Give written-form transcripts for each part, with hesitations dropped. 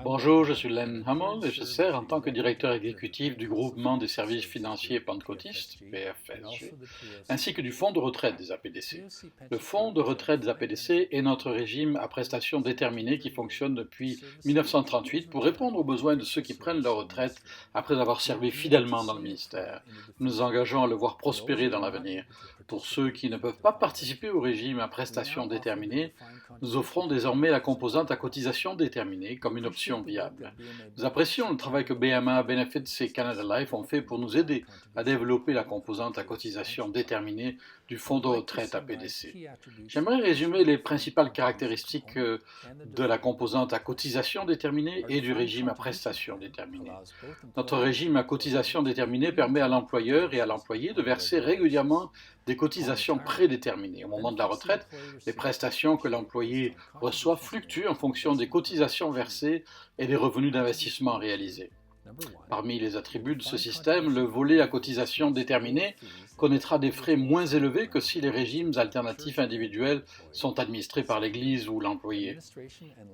Bonjour, je suis Len Hamel et je sers en tant que directeur exécutif du groupement des services financiers pentecôtistes, BFSG, ainsi que du fonds de retraite des APDC. Le fonds de retraite des APDC est notre régime à prestations déterminées qui fonctionne depuis 1938 pour répondre aux besoins de ceux qui prennent leur retraite après avoir servi fidèlement dans le ministère. Nous nous engageons à le voir prospérer dans l'avenir. Pour ceux qui ne peuvent pas participer au régime à prestations déterminées, nous offrons désormais la composante à cotisation déterminée comme une option viable. Nous apprécions le travail que BMA, Benefits et Canada Life ont fait pour nous aider à développer la composante à cotisation déterminée du fonds de retraite APDC. J'aimerais résumer les principales caractéristiques de la composante à cotisation déterminée et du régime à prestation déterminée. Notre régime à cotisation déterminée permet à l'employeur et à l'employé de verser régulièrement des cotisations prédéterminées. Au moment de la retraite, les prestations que l'employé reçoit fluctuent en fonction des cotisations versées et des revenus d'investissement réalisés. Parmi les attributs de ce système, le volet à cotisation déterminée connaîtra des frais moins élevés que si les régimes alternatifs individuels sont administrés par l'Église ou l'employé.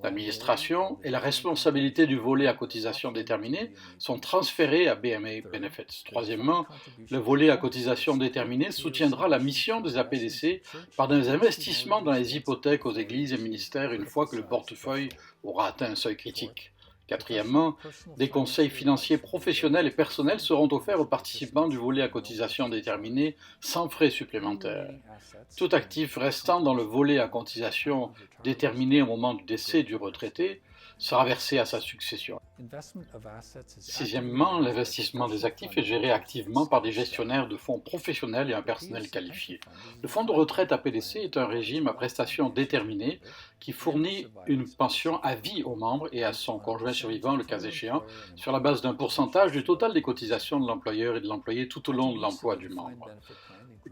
L'administration et la responsabilité du volet à cotisation déterminée sont transférées à BMA Benefits. Troisièmement, le volet à cotisation déterminée soutiendra la mission des APDC par des investissements dans les hypothèques aux églises et ministères une fois que le portefeuille aura atteint un seuil critique. Quatrièmement, des conseils financiers professionnels et personnels seront offerts aux participants du volet à cotisation déterminée sans frais supplémentaires. Tout actif restant dans le volet à cotisation déterminée au moment du décès du retraité sera versé à sa succession. Sixièmement, l'investissement des actifs est géré activement par des gestionnaires de fonds professionnels et un personnel qualifié. Le fonds de retraite APDC est un régime à prestations déterminées qui fournit une pension à vie aux membres et à son conjoint survivant, le cas échéant, sur la base d'un pourcentage du total des cotisations de l'employeur et de l'employé tout au long de l'emploi du membre.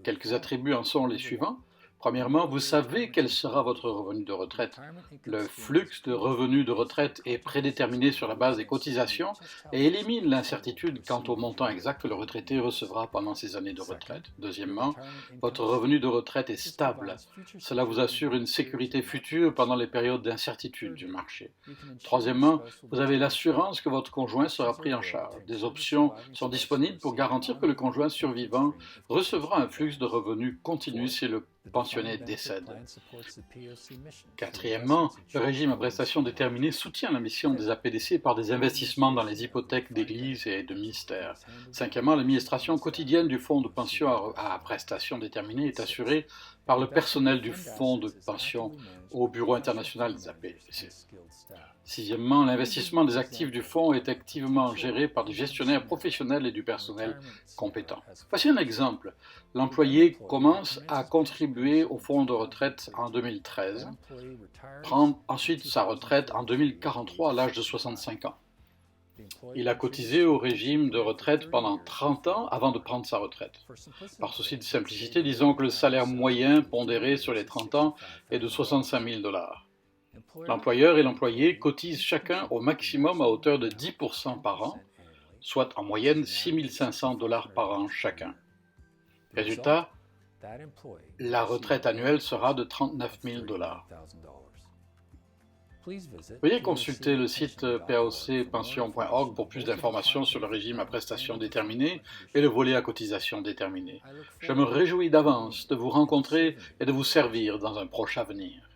Quelques attributs en sont les suivants. Premièrement, vous savez quel sera votre revenu de retraite. Le flux de revenus de retraite est prédéterminé sur la base des cotisations et élimine l'incertitude quant au montant exact que le retraité recevra pendant ses années de retraite. Deuxièmement, votre revenu de retraite est stable. Cela vous assure une sécurité future pendant les périodes d'incertitude du marché. Troisièmement, vous avez l'assurance que votre conjoint sera pris en charge. Des options sont disponibles pour garantir que le conjoint survivant recevra un flux de revenus continu si le pensionné décède. Quatrièmement, le régime à prestations déterminées soutient la mission des APDC par des investissements dans les hypothèques d'églises et de ministères. Cinquièmement, l'administration quotidienne du fonds de pension à prestations déterminées est assurée par le personnel du fonds de pension au Bureau international des APDC. Sixièmement, l'investissement des actifs du fonds est activement géré par des gestionnaires professionnels et du personnel compétent. Voici un exemple. L'employé commence à contribuer au fonds de retraite en 2013, prend ensuite sa retraite en 2043 à l'âge de 65 ans. Il a cotisé au régime de retraite pendant 30 ans avant de prendre sa retraite. Par souci de simplicité, disons que le salaire moyen pondéré sur les 30 ans est de 65 000 $. L'employeur et l'employé cotisent chacun au maximum à hauteur de 10% par an, soit en moyenne 6 500 $ par an chacun. Résultat, la retraite annuelle sera de 39 000 $. Veuillez consulter le site pacpension.org pour plus d'informations sur le régime à prestations déterminées et le volet à cotisation déterminée. Je me réjouis d'avance de vous rencontrer et de vous servir dans un proche avenir.